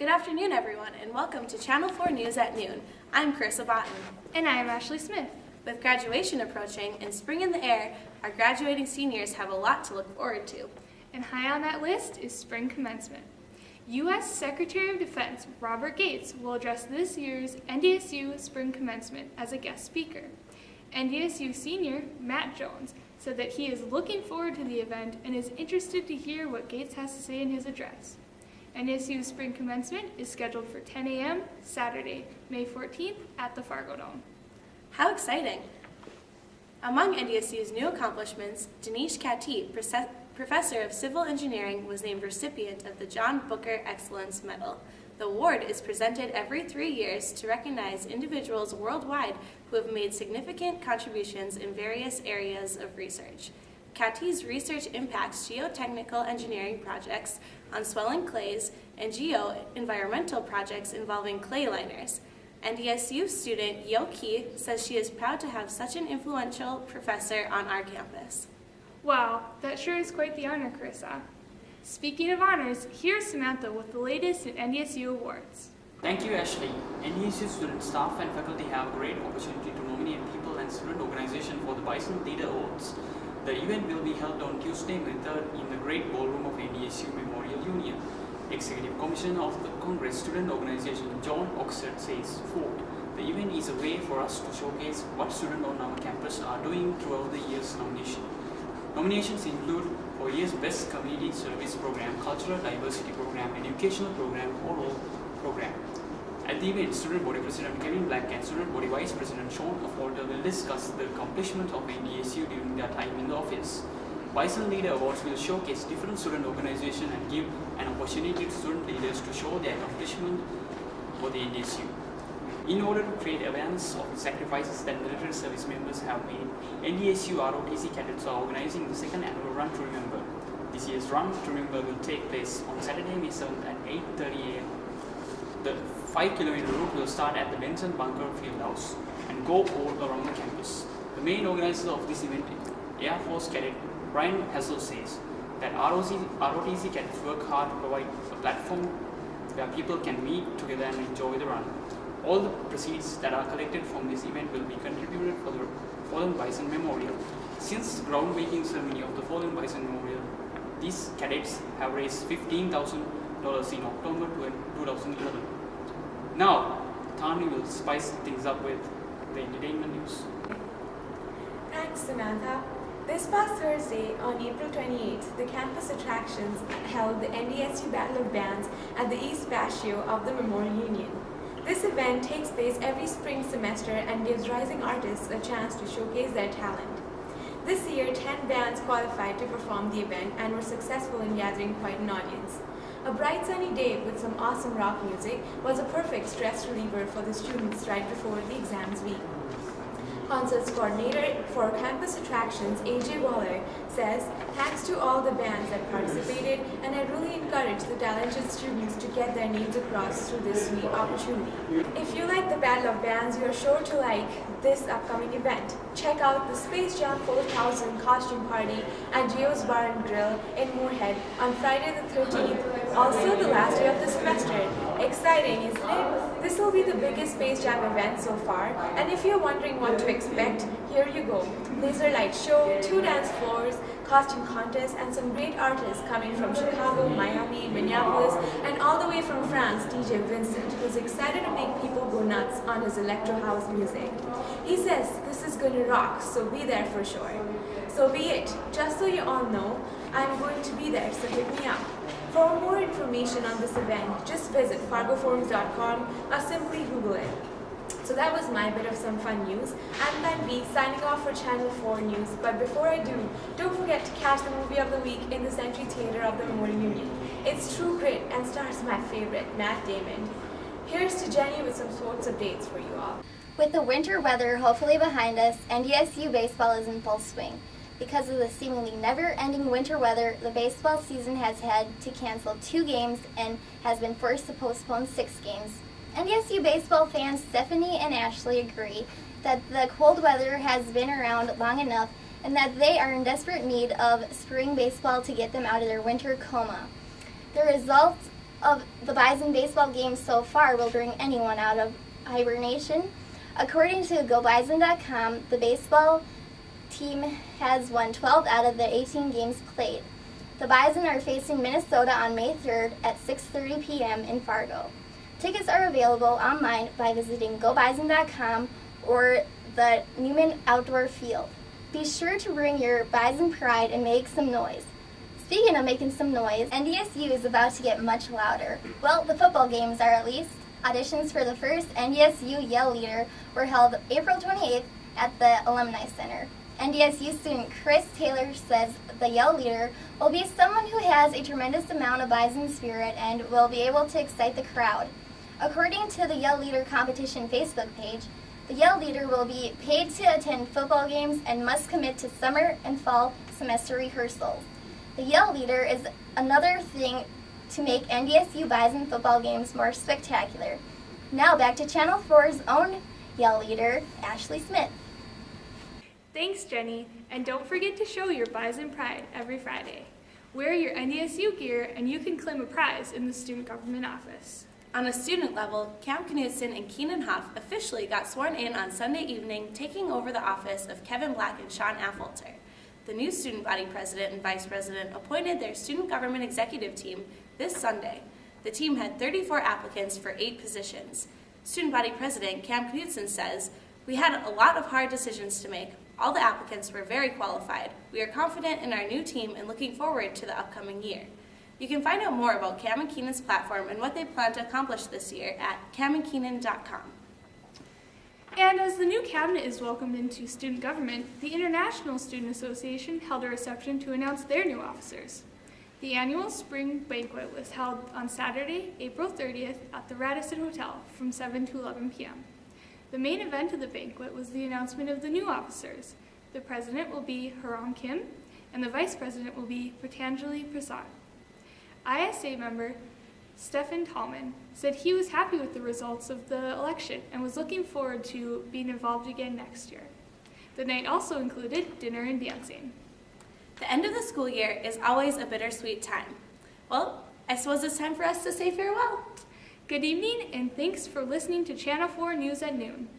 Good afternoon, everyone, and welcome to Channel 4 News at Noon. I'm Carissa Botten. And I am Ashley Smith. With graduation approaching and spring in the air, our graduating seniors have a lot to look forward to. And high on that list is spring commencement. U.S. Secretary of Defense Robert Gates will address this year's NDSU spring commencement as a guest speaker. NDSU senior Matt Jones said that he is looking forward to the event and is interested to hear what Gates has to say in his address. NDSU spring commencement is scheduled for 10 a.m. Saturday, May 14th at the Fargo Dome. How exciting! Among NDSU's new accomplishments, Dinesh Kati, Professor of Civil Engineering, was named recipient of the John Booker Excellence Medal. The award is presented every 3 years to recognize individuals worldwide who have made significant contributions in various areas of research. Kati's research impacts geotechnical engineering projects on swelling clays and geo-environmental projects involving clay liners. NDSU student Yo Ki says she is proud to have such an influential professor on our campus. Wow, that sure is quite the honor, Carissa. Speaking of honors, here's Samantha with the latest in NDSU awards. Thank you, Ashley. NDSU student staff and faculty have a great opportunity to nominate people and student organization for the Bison Leader Awards. The event will be held on Tuesday, May 3rd in the Great Ballroom of NDSU Memorial Union. Executive Commissioner of the Congress Student Organization John Oxford says, quote, "The event is a way for us to showcase what students on our campus are doing throughout the year's nomination. Nominations include for year's Best Community Service Program, Cultural Diversity Program, Educational Program, or All Program." At the event, Student Body President Kevin Black and Student Body Vice President Sean Affolter will discuss the accomplishment of NDSU during their time in the office. Bison Leader Awards will showcase different student organizations and give an opportunity to student leaders to show their accomplishment for the NDSU. In order to create awareness of the sacrifices that military service members have made, NDSU ROTC cadets are organizing the second annual Run to Remember. This year's Run to Remember will take place on Saturday, May 7th at 8:30 a.m. The 5-kilometer route will start at the Benson Bunker Fieldhouse and go all around the campus. The main organizer of this event, Air Force Cadet Brian Hassel, says that ROTC cadets work hard to provide a platform where people can meet together and enjoy the run. All the proceeds that are collected from this event will be contributed for the Fallen Bison Memorial. Since the groundbreaking ceremony of the Fallen Bison Memorial, these cadets have raised $15,000 in October 2011. Now, Tani will spice things up with the entertainment news. Thanks, Samantha. This past Thursday, on April 28th, the campus attractions held the NDSU Battle of Bands at the East Patio of the Memorial Union. This event takes place every spring semester and gives rising artists a chance to showcase their talent. This year, 10 bands qualified to perform the event and were successful in gathering quite an audience. A bright sunny day with some awesome rock music was a perfect stress reliever for the students right before the exams week. Concerts coordinator for campus attractions, AJ Waller, says, "Thanks to all the bands that participated, and I really encourage the talented students to get their names across through this sweet opportunity." If you like the Battle of Bands, you are sure to like this upcoming event. Check out the Space Jam 4000 costume party at Geo's Bar and Grill in Moorhead on Friday the 13th, also the last day of the semester. Exciting, isn't it? This will be the biggest Space Jam event so far, and if you're wondering what to expect, here you go. Laser light show, 2 dance floors, costume contests, and some great artists coming from Chicago, Miami, Minneapolis, and all the way from France, DJ Vincent, who's excited to make people go nuts on his electro house music. He says this is going to rock, so be there for sure. So be it. Just so you all know, I'm going to be there, so hit me up. For more information on this event, just visit fargoforums.com or simply Google it. So that was my bit of some fun news. I'm Glenn B, signing off for Channel 4 News. But before I do, don't forget to catch the movie of the week in the Century Theater of the Memorial Union. It's True Grit and stars my favorite, Matt Damon. Here's to Jenny with some sports updates for you all. With the winter weather hopefully behind us, NDSU baseball is in full swing. Because of the seemingly never-ending winter weather, the baseball season has had to cancel 2 games and has been forced to postpone 6 games. NDSU baseball fans Stephanie and Ashley agree that the cold weather has been around long enough and that they are in desperate need of spring baseball to get them out of their winter coma. The result of the Bison baseball games so far will bring anyone out of hibernation. According to GoBison.com, the baseball team has won 12 out of the 18 games played. The Bison are facing Minnesota on May 3rd at 6:30 p.m. in Fargo. Tickets are available online by visiting GoBison.com or the Newman Outdoor Field. Be sure to bring your Bison pride and make some noise. Speaking of making some noise, NDSU is about to get much louder. Well, the football games are at least. Auditions for the first NDSU Yell Leader were held April 28th at the Alumni Center. NDSU student Chris Taylor says the Yell Leader will be someone who has a tremendous amount of Bison spirit and will be able to excite the crowd. According to the Yell Leader competition Facebook page, the Yell Leader will be paid to attend football games and must commit to summer and fall semester rehearsals. The Yell Leader is another thing to make NDSU Bison football games more spectacular. Now back to Channel 4's own Yell Leader, Ashley Smith. Thanks, Jenny, and don't forget to show your Bison pride every Friday. Wear your NDSU gear and you can claim a prize in the student government office. On a student level, Cam Knudsen and Keenan Huff officially got sworn in on Sunday evening, taking over the office of Kevin Black and Sean Affolter. The new student body president and vice president appointed their student government executive team this Sunday. The team had 34 applicants for 8 positions. Student body president Cam Knudsen says, "We had a lot of hard decisions to make. All the applicants were very qualified. We are confident in our new team and looking forward to the upcoming year." You can find out more about Cam and Keenan's platform and what they plan to accomplish this year at camandkeenan.com. And as the new cabinet is welcomed into student government, the International Student Association held a reception to announce their new officers. The annual spring banquet was held on Saturday, April 30th at the Radisson Hotel from 7 to 11 p.m. The main event of the banquet was the announcement of the new officers. The president will be Haram Kim, and the vice president will be Patanjali Prasad. ISA member Stefan Tallman said he was happy with the results of the election and was looking forward to being involved again next year. The night also included dinner and dancing. The end of the school year is always a bittersweet time. Well, I suppose it's time for us to say farewell. Good evening, and thanks for listening to Channel 4 News at Noon.